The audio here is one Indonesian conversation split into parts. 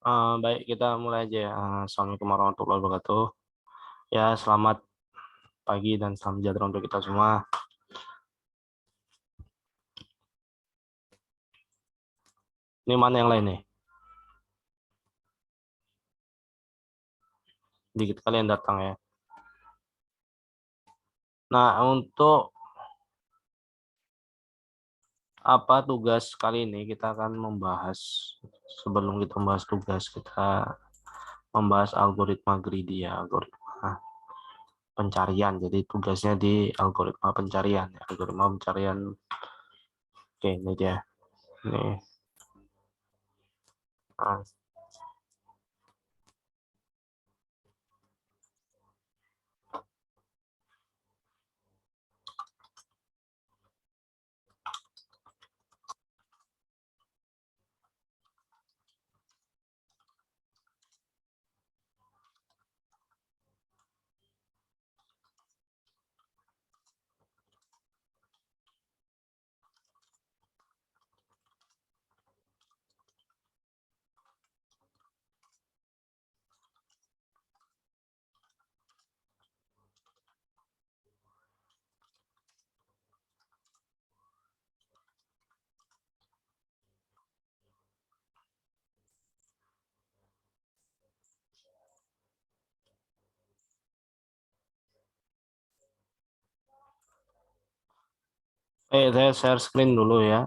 Baik, kita mulai aja ya. Assalamualaikum warahmatullahi wabarakatuh. Ya, selamat pagi dan salam sejahtera untuk kita semua. Ini mana yang lain nih? Dikit kali yang datang ya. Nah, untuk apa tugas kali ini kita akan membahas, sebelum kita membahas tugas, kita membahas algoritma greedy ya, algoritma pencarian. Jadi tugasnya di algoritma pencarian. Algoritma pencarian. Oke, ini dia. Nih. Nah, saya share screen dulu ya.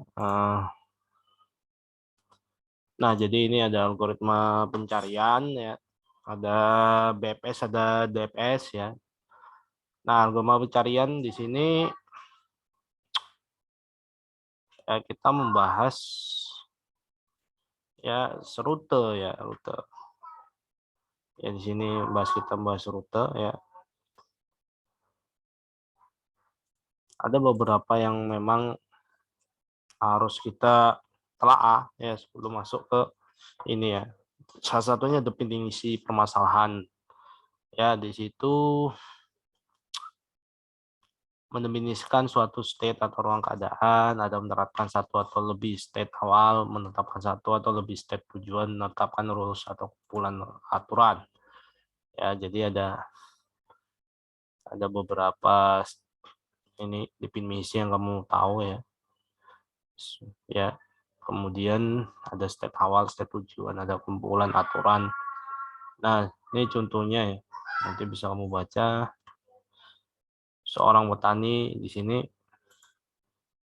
Nah, jadi ini ada algoritma pencarian ya. Ada BPS, ada DPS ya. Nah, algoritma pencarian di sini kita membahas ya rute ya, rute. Ya di sini kita bahas rute ya. Ada beberapa yang memang harus kita telaah ya sebelum masuk ke ini ya. Salah satunya definisi permasalahan. Ya, di situ mendefinisikan suatu state atau ruang keadaan, ada menerapkan satu atau lebih state awal, menetapkan satu atau lebih state tujuan, menetapkan rules atau kumpulan aturan. Ya, jadi ada beberapa ini definisi yang kamu tahu ya. Ya, kemudian ada state awal, state tujuan, ada kumpulan aturan. Nah, ini contohnya ya. Nanti bisa kamu baca. Seorang petani di sini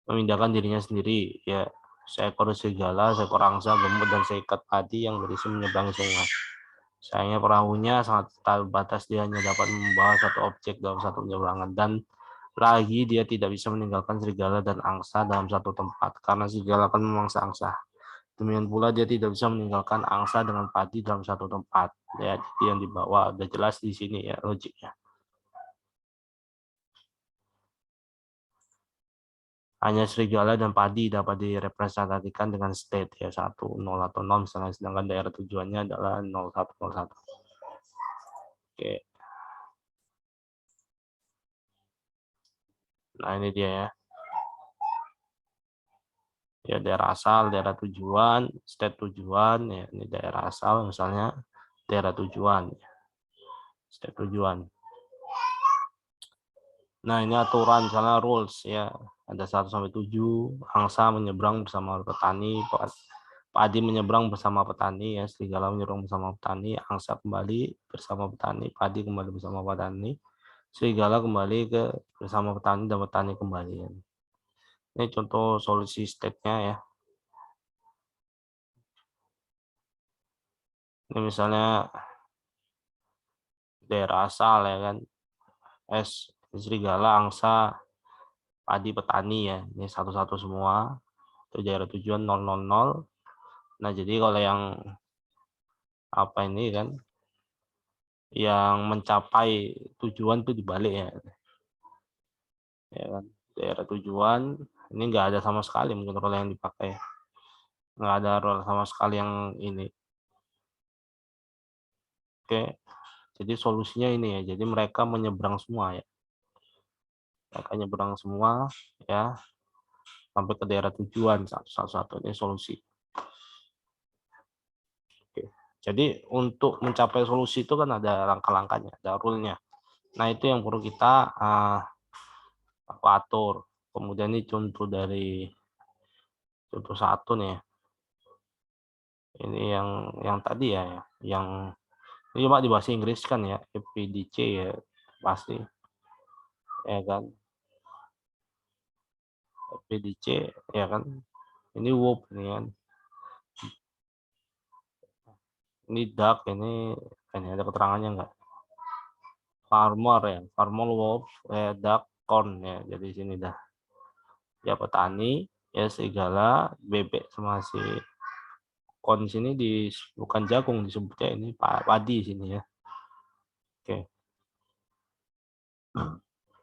memindahkan dirinya sendiri ya, seekor serigala, seekor angsa gemuk dan seikat padi yang berisi menyeberangi sungai. Sayangnya perahunya sangat terbatas, dia hanya dapat membawa satu objek dalam satu penyeberangan, dan lagi dia tidak bisa meninggalkan serigala dan angsa dalam satu tempat karena serigala akan memangsa angsa. Demikian pula dia tidak bisa meninggalkan angsa dengan padi dalam satu tempat. Ya, jadi yang dibawa udah jelas di sini ya logiknya. Hanya serigala dan padi dapat direpresentasikan dengan state ya 1, 0 atau 0 misalnya, sedangkan daerah tujuannya adalah 0, 1, 0, 1. Oke. Nah, ini dia ya. Ya, daerah asal, daerah tujuan, state tujuan ya, ini daerah asal misalnya, daerah tujuan, state tujuan. Nah, ini aturan misalnya rules ya. Ada 1 sampai 7, angsa menyeberang bersama petani, padi menyeberang bersama petani ya, serigala menyeberang bersama petani, angsa kembali bersama petani, padi kembali bersama petani, serigala kembali bersama petani, dan petani kembali. Ini contoh solusi state-nya ya. Ini misalnya daerah asal ya kan. Serigala, angsa, padi, petani ya. Ini satu-satu semua. Itu daerah tujuan 000. Nah, jadi kalau yang apa ini kan, yang mencapai tujuan tuh dibalik ya. Ya kan, daerah tujuan ini enggak ada sama sekali mungkin role yang dipakai. Enggak ada role sama sekali yang ini. Oke. Jadi solusinya ini ya. Jadi mereka menyeberang semua ya. Mereka nyeberang semua ya sampai ke daerah tujuan satu-satu. Ini solusi. Oke. Jadi untuk mencapai solusi itu kan ada langkah-langkahnya, ada rule-nya. Nah, itu yang perlu kita atur. Kemudian ini contoh dari contoh satu nih ya. Ini yang tadi ya, yang ini cuma di bahasa Inggris kan ya, FPDC ya pasti, ya kan, FPDC ya kan. Ini WOP ini kan, ini DAC ini ada keterangannya enggak? Farmer ya, farmer WOP, DAC corn ya. Jadi sini dah. Ya petani, ya serigala, bebek sama si corn sini bukan jagung disebutnya, ini padi sini ya. Oke.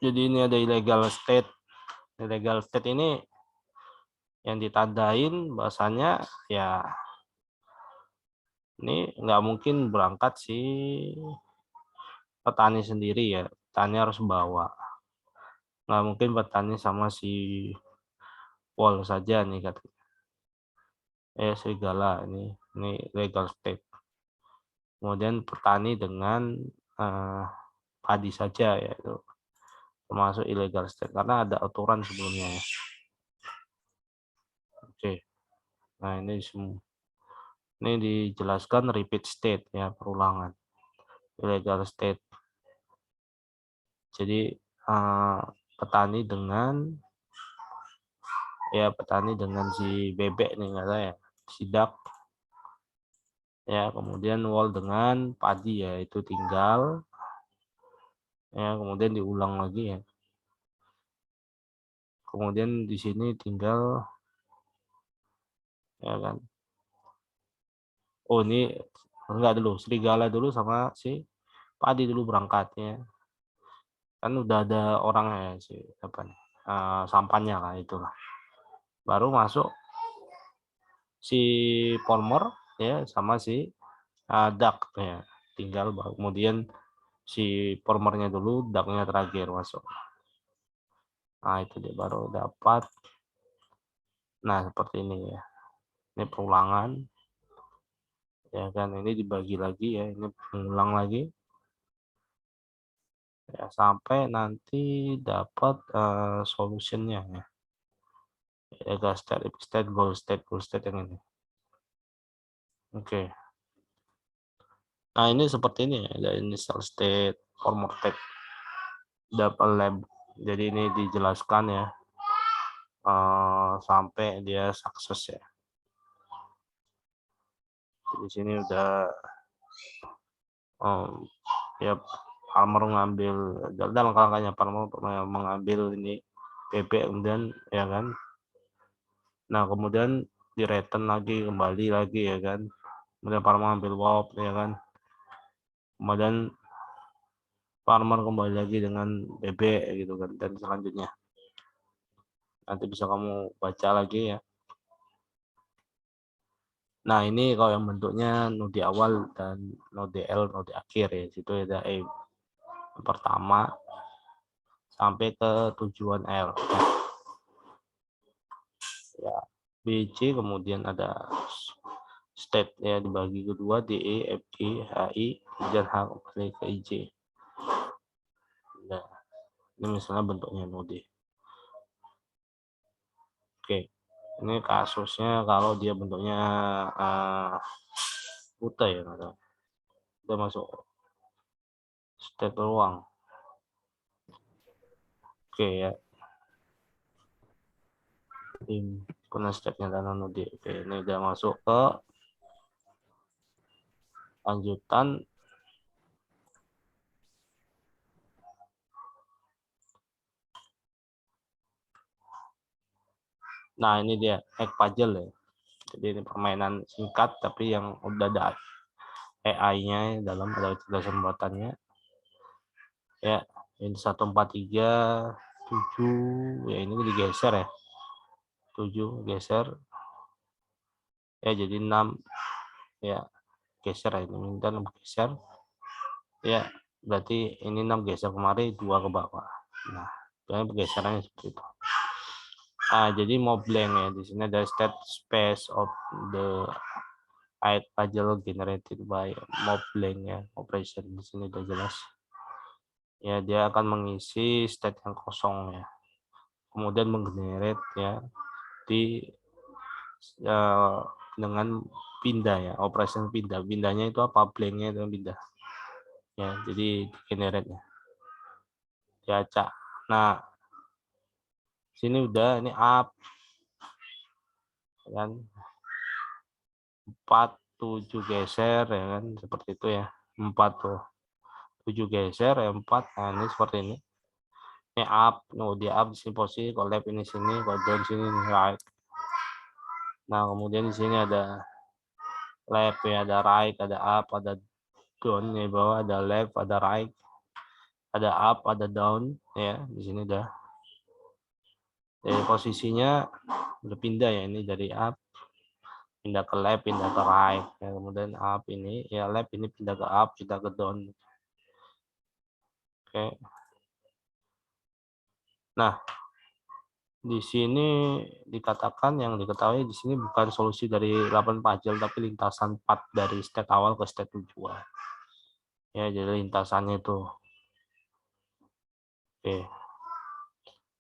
Jadi ini ada illegal state. Illegal state ini yang ditandain bahasanya ya ini nggak mungkin berangkat si petani sendiri ya. Petani harus bawa. Nggak mungkin petani sama si Pol saja nih katanya. Serigala ini legal state. Kemudian petani dengan padi saja ya, itu termasuk illegal state karena ada aturan sebelumnya ya. Oke. Nah, ini dijelaskan repeat state ya, perulangan. Illegal state. Jadi petani dengan si bebek nih kata ya, sidak ya, kemudian wall dengan padi ya, itu tinggal ya, kemudian diulang lagi ya. Kemudian di sini tinggal ya kan. Oh, ini enggak dulu, serigala dulu sama si padi dulu berangkatnya. Kan udah ada orangnya si apa nih? Sampannya lah itulah. Baru masuk si farmer ya sama si duck ya. Tinggal kemudian si farmernya dulu, ducknya terakhir masuk. Nah, itu dia baru dapat. Nah, seperti ini ya. Ini perulangan. Ya kan, ini dibagi lagi ya, ini pengulang lagi. Ya, sampai nanti dapat solutionnya ya. Ya, state, goal state yang ini. Oke. Nah, ini seperti ini ya, ada initial state, former state, dapat lab. Jadi ini dijelaskan ya sampai dia sukses ya. Di sini udah ya, farmer mengambil dalam langkah-langkahnya, farmer mengambil ini bebek kemudian ya kan. Nah, kemudian di return lagi, kembali lagi ya kan. Kemudian farmer mengambil WOP ya kan. Kemudian farmer kembali lagi dengan bebek gitu kan, dan selanjutnya. Nanti bisa kamu baca lagi ya. Nah, ini kalau yang bentuknya node awal dan node L, node akhir ya. Situ ada E pertama sampai ke tujuan L. Ya, BC, kemudian ada state ya, dibagi kedua DE, FG, HI, dan H kembali ke IJ. Nah, ini misalnya bentuknya node. Oke. Ini kasusnya kalau dia bentuknya putih ya, udah masuk state ruang. Oke ya. Ini stepnya dan node. Oke, ini udah masuk ke lanjutan. Nah, ini dia egg puzzle ya. Jadi ini permainan singkat tapi yang udah ada AI-nya dalam, ada kecerdasan buatannya. Ya, ini 143 7 ya, ini digeser ya. 7 geser. Ya, jadi 6 ya, geser ya, ini minta 6 geser. Ya, berarti ini 6 geser kemari, 2 ke bawah. Nah, pergeserannya seperti itu. Jadi mau blank ya, di sini ada state space of the Add puzzle generated by Mobleng ya, operation di sini udah jelas. Ya, dia akan mengisi state yang kosong ya. Kemudian menggenerate ya di dengan pindah ya, operation pindah. Pindahnya itu apa? Blanknya itu pindah. Ya, jadi generate ya. Diacak. Nah, sini udah ini up kan 4 7 geser ya kan seperti itu ya. 4 tuh. 7 geser ya 4. Nah, ini seperti ini. Ini up, di up di sini posisi, kalau left ini sini, kalau down sini right. Nah, kemudian di sini ada left ya, ada right, ada up, ada down di bawah, ada left, ada right, ada up, ada down ya. Di sini udah. Jadi posisinya udah pindah ya, ini dari up pindah ke left, pindah ke right ya, kemudian up ini ya left ini pindah ke up, pindah ke down. Oke. Nah, di sini dikatakan yang diketahui di sini bukan solusi dari 8 puzzle tapi lintasan path dari state awal ke state tujuan. Ya, jadi lintasannya itu. Oke.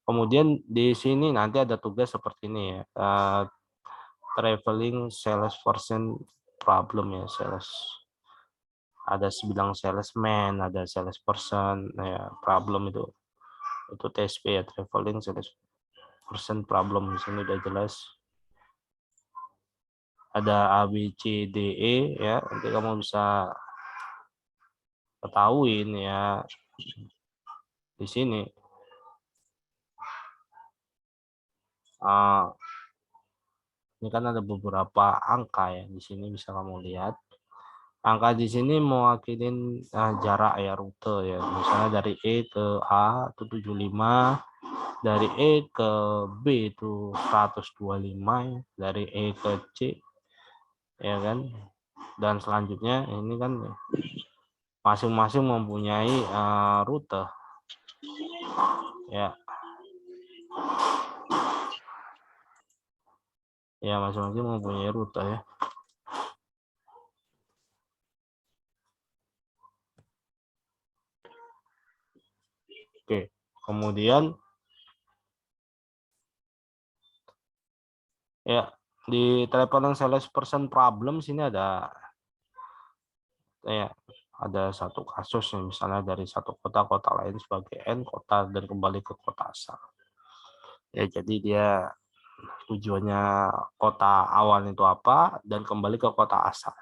Kemudian di sini nanti ada tugas seperti ini ya. Traveling salesperson problem ya, sales. Ada bilang salesman, ada salesperson, ya problem itu TSP ya, traveling salesperson problem. Di sini udah jelas. Ada A B C D E ya, nanti kamu bisa ketahuin ya di sini. Ini kan ada beberapa angka ya, di sini bisa kamu lihat. Angka di sini mewakili jarak ya, rute ya. Misalnya dari E ke A itu 75, dari E ke B itu 125, ya. Dari E ke C ya kan. Dan selanjutnya ini kan masing-masing mempunyai rute ya. Ya, masing-masing mempunyai rute ya. Oke, kemudian ya di traveling salesperson problem sini ada ya ada satu kasus yang misalnya dari satu kota lain sebagai N kota dan kembali ke kota asal. Ya, jadi dia tujuannya kota awal itu apa dan kembali ke kota asal.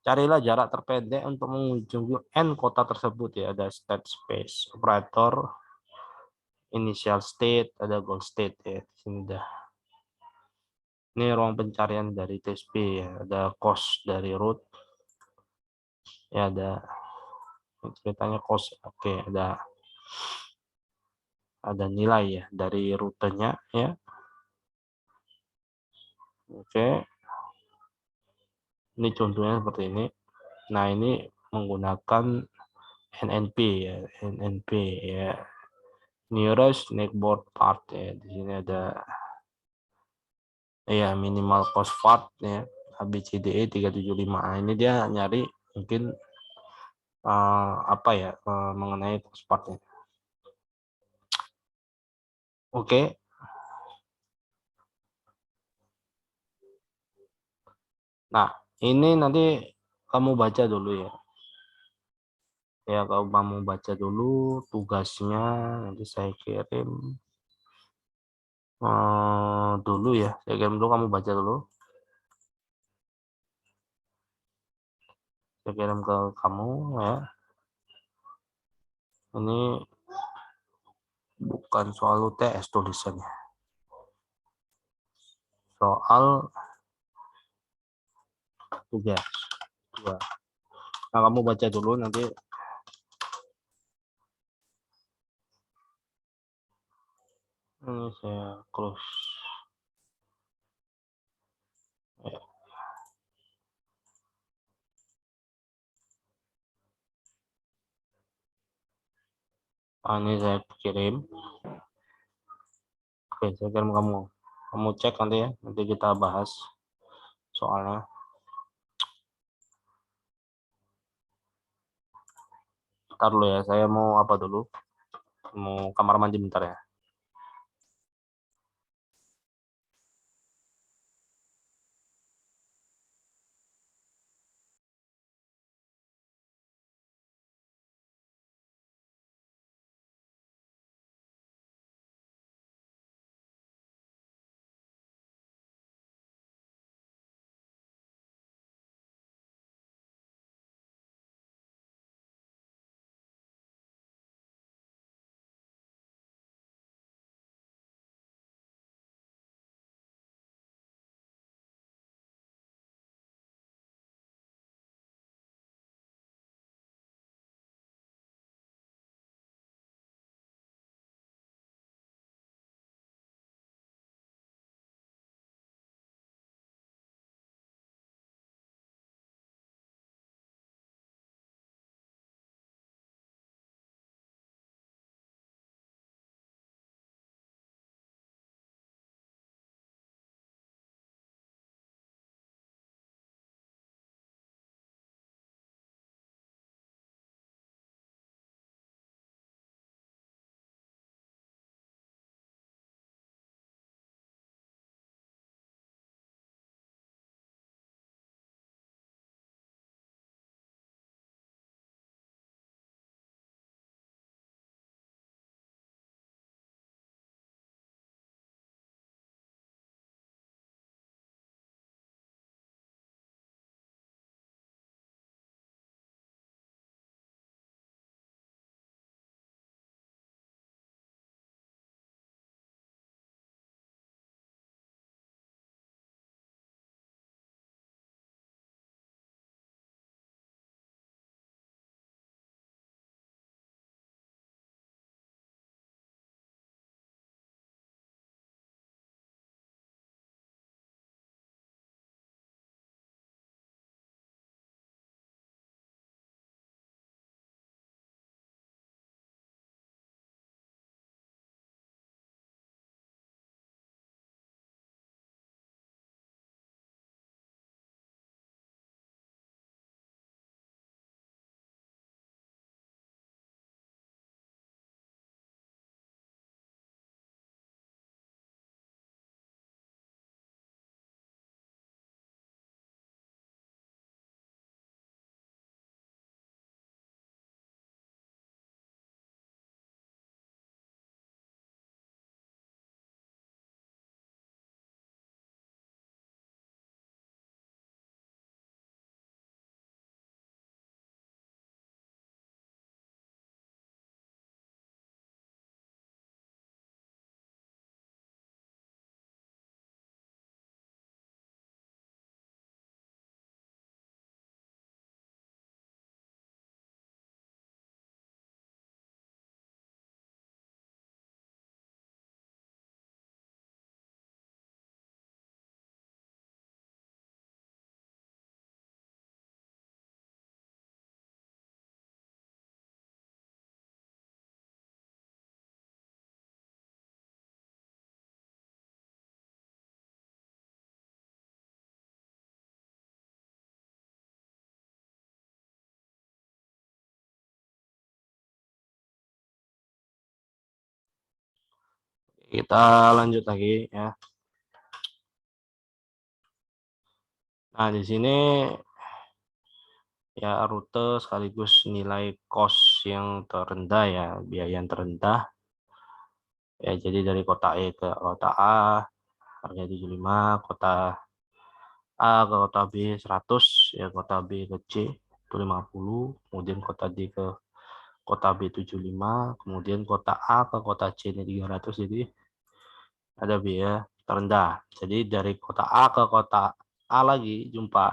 Carilah jarak terpendek untuk mengunjungi N kota tersebut ya. Ada state space operator, initial state, ada goal state ya. Di sini dah. Ini ruang pencarian dari TSP ya. Ada cost dari route. Ya, ada ceritanya cost. Oke, ada nilai ya dari rutenya ya. Oke. Ini contohnya seperti ini. Nah, ini menggunakan NNP ya, NNP ya. Nearest neighbor path ya. Di sini ada ya minimal cost path ya. ABCDE 375. Nah, ini dia nyari mungkin apa ya mengenai cost path-nya. Oke. Nah, ini nanti kamu baca dulu ya. Ya, kalau kamu baca dulu tugasnya nanti saya kirim dulu ya. Saya kirim dulu, kamu baca dulu. Saya kirim ke kamu ya. Ini bukan soal UTS tulisannya. Soal tugas. Nah, kamu baca dulu nanti. Ini saya close. Ya. Ini saya kirim. Oke, saya kirim kamu. Kamu cek nanti ya. Nanti kita bahas soalnya. Ntar dulu ya, saya mau apa dulu? Mau kamar mandi bentar ya. Kita lanjut lagi ya. Nah, di sini ya rute sekaligus nilai kos yang terendah ya, biaya yang terendah. Ya, jadi dari kota E ke kota A harga 75, kota A ke kota B 100, ya kota B ke C itu 50, kemudian kota D ke kota B 75, kemudian kota A ke kota C ini 300, jadi ada biaya terendah. Jadi dari kota A ke kota A lagi jumpa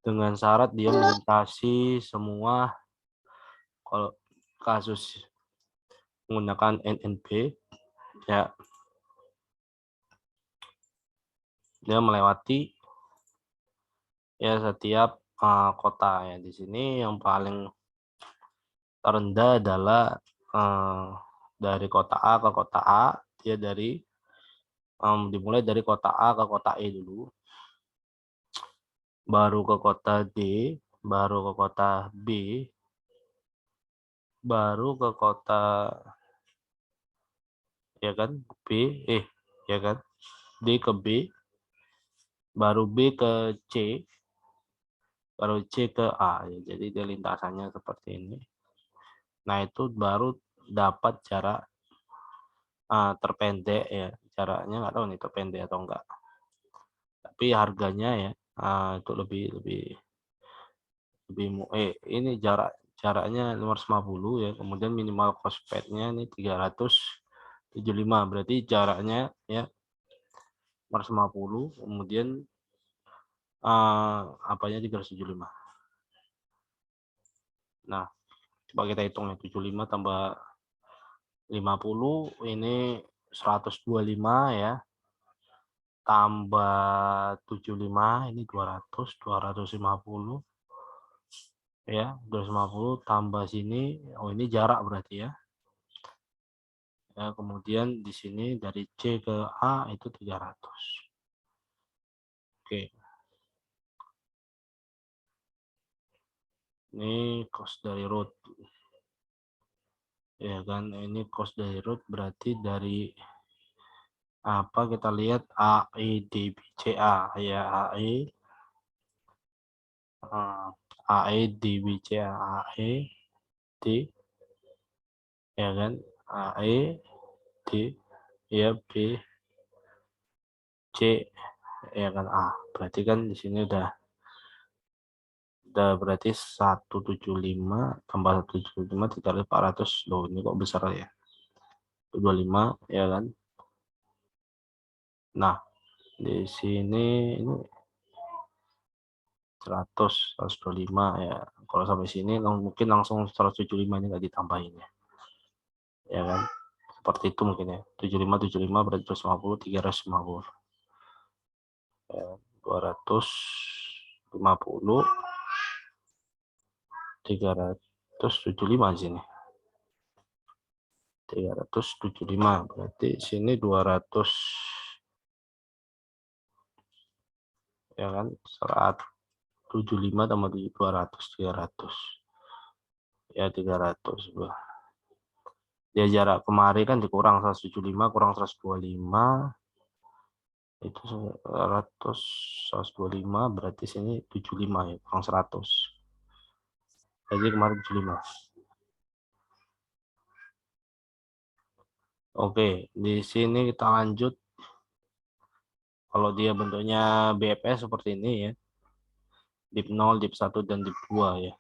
dengan syarat dia melintasi semua, kalau kasus menggunakan NNP ya dia melewati ya setiap kota ya. Di sini yang paling terendah adalah dari kota A ke kota A, dia dimulai dari kota A ke kota E dulu, baru ke kota D, baru ke kota B, baru ke kota, ya kan, B, ya kan, D ke B, baru B ke C, baru C ke A, ya. Jadi dia lintasannya seperti ini. Nah, itu baru dapat jarak terpendek ya. Jaraknya nggak tahu nih terpendek atau enggak. Tapi harganya ya itu lebih ini jaraknya 550 ya. Kemudian minimal cost pad-nya ini 375. Berarti jaraknya ya 550, kemudian apanya 375. Nah, coba kita hitung ya, 75 tambah 50 ini 125 ya, tambah 75 ini 250 ya, 250 tambah sini, ini jarak berarti ya. Ya, kemudian di sini dari C ke A itu 300. Oke. Ini cost dari root. Ya kan, ini cost dari root berarti dari apa, kita lihat AEDBCA ya, AEDBCA, AED ya kan, AED ya, B C ya kan, A. Berarti kan di sini udah berarti 175 tambah 175 dikali 400. Loh, ini kok besar ya, 25 ya kan. Nah, di sini ini 125 ya. Kalau sampai sini mungkin langsung 175, ini nggak ditambahin ya. Ya kan? Seperti itu mungkin ya. 75 berarti 250, 350. Ya, 250, 375 di sini. 375 berarti sini 200 ya kan, 175 tambah 200, 300 ya, 300. Dia jarak kemarin kan dikurang 175 kurang 125 itu 100, 125 berarti sini 75 ya, kurang 100. Jadi kemarin 75. Oke, di sini kita lanjut. Kalau dia bentuknya BFS seperti ini ya, dip 0, dip 1 dan dip 2 ya,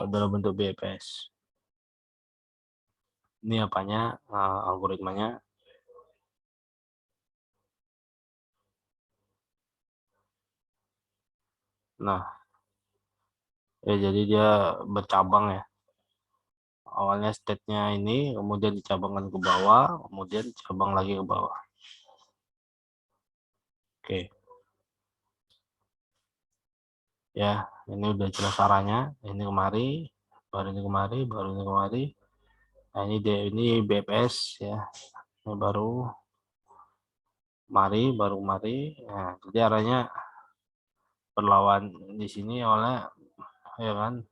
dalam bentuk BFS. Ini apanya, algoritmanya. Nah, ya jadi dia bercabang ya. Awalnya state-nya ini, kemudian dicabangkan ke bawah, kemudian cabang lagi ke bawah. Oke. Ya, ini udah jelas arahnya. Ini kemari, baru ini kemari, baru ini kemari. Nah, ini BPS ya. Ini baru mari, baru mari. Nah, jadi arahnya berlawan di sini oleh ya kan,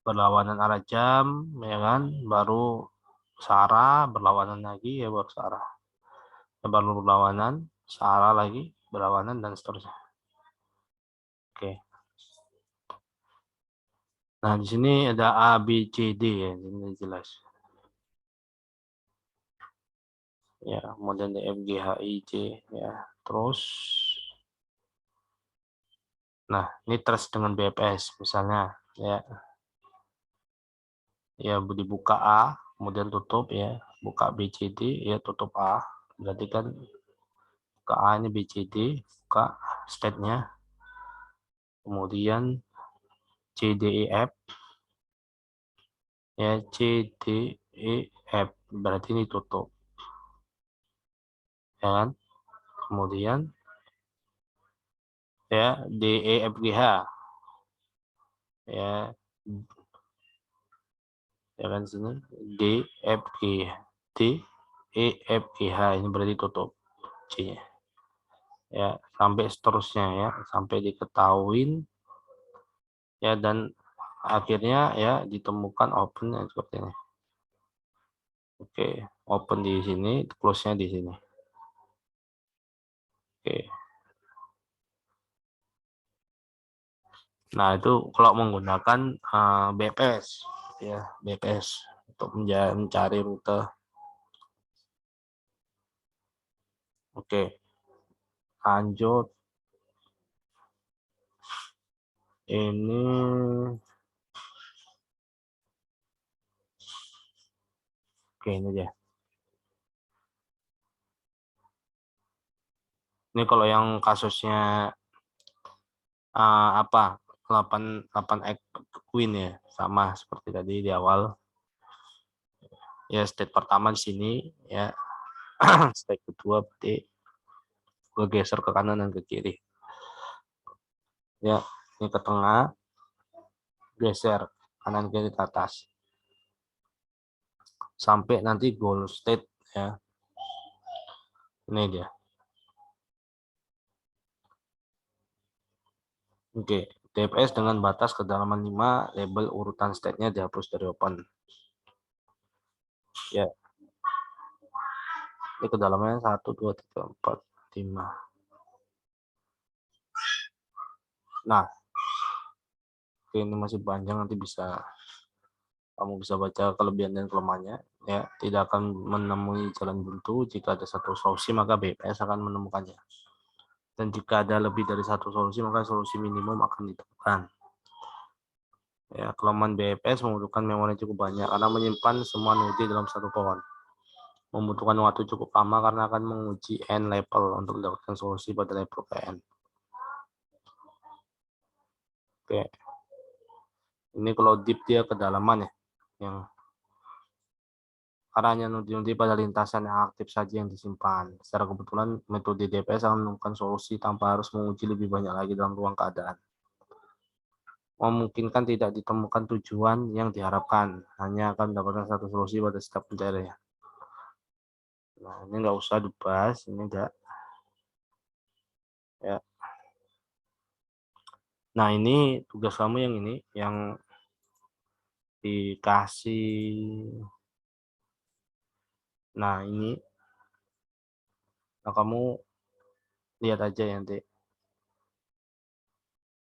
berlawanan arah jam ya kan, baru searah, berlawanan lagi ya, baru searah. Baru berlawanan, searah lagi, berlawanan dan seterusnya. Oke. Nah, di sini ada A, B, C, D ya, ini jelas. Ya, kemudian D, F, G, H, I, J ya. Terus nah, ini trace dengan BPS misalnya ya. Ya, dibuka A, kemudian tutup ya. Buka B, C, D ya, tutup A. Berarti kan buka A ini B, C, D, buka state-nya. Kemudian C, D, E, F ya, C, D, E, F berarti ini tutup ya kan. Kemudian ya D, E, F, G, H ya, ya kan sini D, F, G, D, E, F, G, H ini berarti tutup C-nya ya, sampai seterusnya ya, sampai diketahuin ya, dan akhirnya ya ditemukan open seperti ini. Oke, open di sini, close-nya di sini. Oke. Nah, itu kalau menggunakan BPS ya, BPS untuk mencari rute. Oke, lanjut. Ini oke ini dia. Ini kalau yang kasusnya apa 8 Queen ya, sama seperti tadi di awal. Ya, state pertama di sini ya. State kedua berarti bergeser ke kanan dan ke kiri. Ya, ini ke tengah, geser kanan kiri ke atas. Sampai nanti goal state ya. Ini dia. Oke, TPS dengan batas kedalaman 5, label urutan state-nya dihapus dari open. Ya. Ini kedalamannya 1, 2, 3, 4, 5. Nah, ini masih panjang, nanti kamu bisa baca kelebihan dan kelemahannya. Ya, tidak akan menemui jalan buntu. Jika ada satu solusi, maka BPS akan menemukannya. Dan jika ada lebih dari satu solusi, maka solusi minimum akan ditemukan. Ya, kelemahan BPS membutuhkan memori cukup banyak karena menyimpan semua node dalam satu pohon. Membutuhkan waktu cukup lama karena akan menguji n level untuk mendapatkan solusi pada level PN. Oke. Ini kalau deep dia kedalaman ya. Yang karena hanya node-node pada lintasan yang aktif saja yang disimpan. Secara kebetulan metode DPS akan menemukan solusi tanpa harus menguji lebih banyak lagi dalam ruang keadaan. Memungkinkan tidak ditemukan tujuan yang diharapkan, hanya akan mendapatkan satu solusi pada setiap pencarian. Nah, ini nggak usah dibahas, ini enggak. Ya. Nah, ini tugas kamu yang ini, yang dikasih. Nah, ini. Nah, kamu lihat aja ya nanti.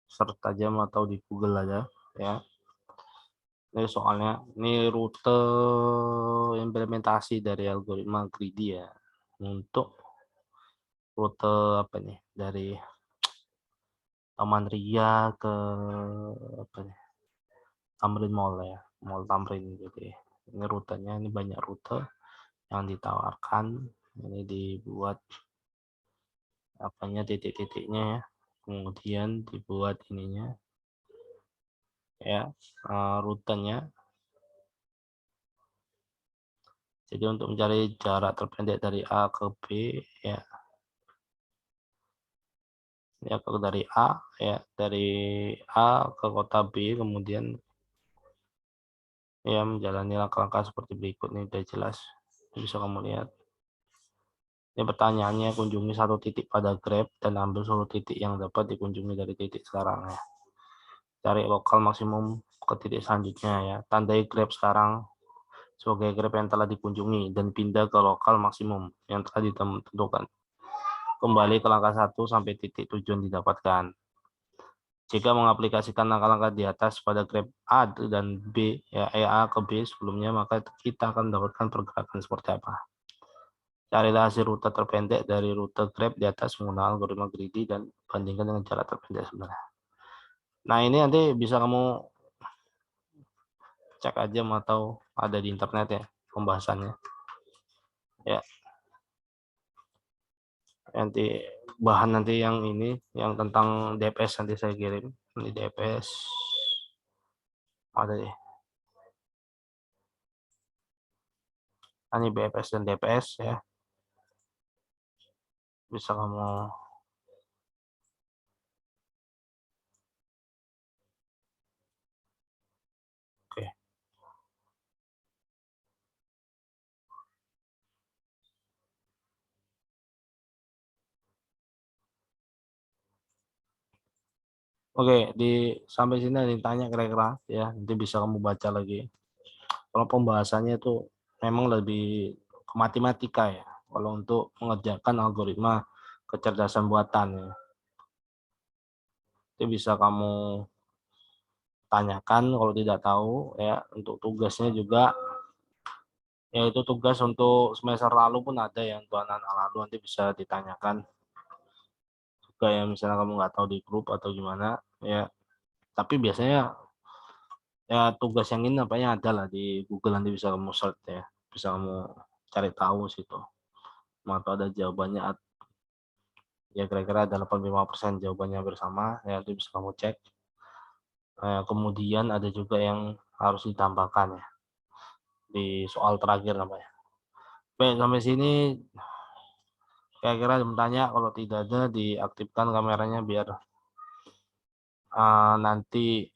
Search aja atau di Google aja, ya. Ini soalnya, ini rute implementasi dari algoritma greedy ya. Untuk rute apa nih, dari Taman Ria ke apa nih, Tamrin Mall ya, Mall Tamrin gitu ya. Ini rutenya, ini banyak rute yang ditawarkan. Ini dibuat apanya, titik-titiknya ya, kemudian dibuat ininya ya, rutenya. Jadi untuk mencari jarak terpendek dari A ke B ya, dari A ya, dari A ke kota B, kemudian ya menjalani langkah-langkah seperti berikut. Ini udah jelas, bisa kamu lihat. Ini pertanyaannya, kunjungi satu titik pada grab dan ambil seluruh titik yang dapat dikunjungi dari titik sekarang ya. Cari lokal maksimum ke titik selanjutnya ya. Tandai grab sekarang sebagai grab yang telah dikunjungi dan pindah ke lokal maksimum yang telah ditentukan. Kembali ke langkah 1 sampai titik tujuan didapatkan. Jika mengaplikasikan langkah-langkah di atas pada grab A dan B, ya A ke B sebelumnya, maka kita akan mendapatkan pergerakan seperti apa. Carilah hasil rute terpendek dari rute grab di atas menggunakan algoritma greedy dan bandingkan dengan jarak terpendek sebenarnya. Nah, ini nanti bisa kamu cek aja atau ada di internet ya pembahasannya. Ya. Nanti bahan nanti yang ini, yang tentang DPS nanti saya kirim. Ini DPS ada deh. Ini BPS dan DPS ya. Bisa kamu oke. Oke, sampai sini ada yang tanya kira-kira ya, nanti bisa kamu baca lagi. Kalau pembahasannya itu memang lebih ke matematika ya. Kalau untuk mengerjakan algoritma kecerdasan buatan ya. Itu bisa kamu tanyakan kalau tidak tahu ya. Untuk tugasnya juga ya, itu tugas untuk semester lalu pun ada ya, untuk anak-anak lalu nanti bisa ditanyakan juga ya, misalnya kamu nggak tahu di grup atau gimana ya. Tapi biasanya ya tugas yang ini nampaknya ada lah di Google, nanti bisa kamu search ya, bisa kamu cari tahu situ. Atau ada jawabannya ya, kira-kira ada 85% jawabannya bersama ya, itu bisa kamu cek. Kemudian ada juga yang harus ditambahkan ya di soal terakhir namanya. Baik, sampai sini kira-kira bertanya, kalau tidak ada diaktifkan kameranya biar nanti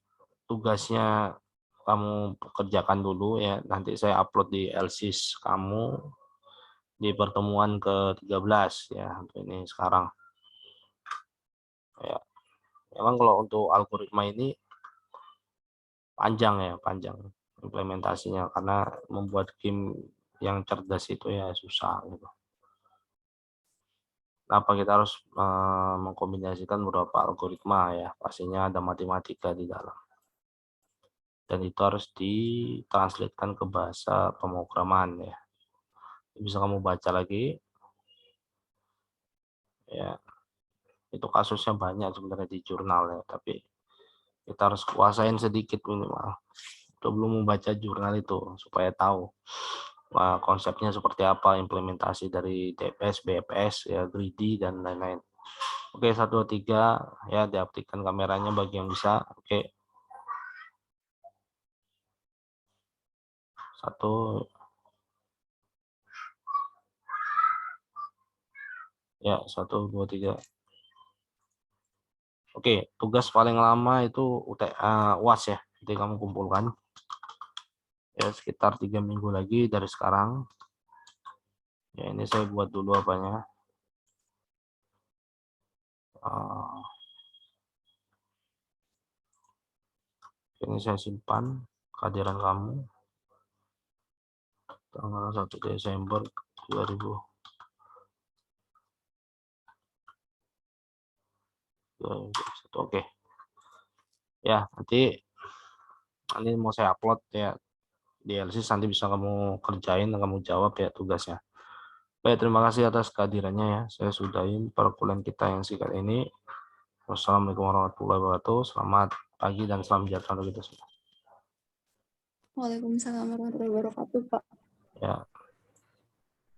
tugasnya kamu kerjakan dulu ya, nanti saya upload di LSIS kamu di pertemuan ke-13 ya, untuk ini sekarang. Ya, memang kalau untuk algoritma ini panjang ya, panjang implementasinya karena membuat game yang cerdas itu ya susah gitu. Kenapa kita harus mengkombinasikan beberapa algoritma ya, pastinya ada matematika di dalam. Dan itu harus ditranslatekan ke bahasa pemrograman ya. Bisa kamu baca lagi ya, itu kasusnya banyak sebenarnya di jurnal ya, tapi kita harus kuasain sedikit minimal sebelum membaca jurnal itu supaya tahu konsepnya seperti apa, implementasi dari DPS, BPS ya, greedy dan lain-lain. Oke, 1 2 3 ya, diaktifkan kameranya bagi yang bisa. Oke. 1 ya, 1 2 3. Oke, tugas paling lama itu UAS ya. Jadi kamu kumpulkan ya sekitar 3 minggu lagi dari sekarang. Ya, ini saya buat dulu apanya. Ini saya simpan kehadiran kamu tanggal 1 Desember 2021. Oke. Ya, nanti mau saya upload ya di LSIS, nanti bisa kamu kerjain dan kamu jawab ya tugasnya. Baik, terima kasih atas kehadirannya ya. Saya sudahin perkuliahan kita yang singkat ini. Wassalamualaikum warahmatullahi wabarakatuh. Selamat pagi dan salam sejahtera untuk kita semua. Waalaikumsalam warahmatullahi wabarakatuh, Pak. Ya.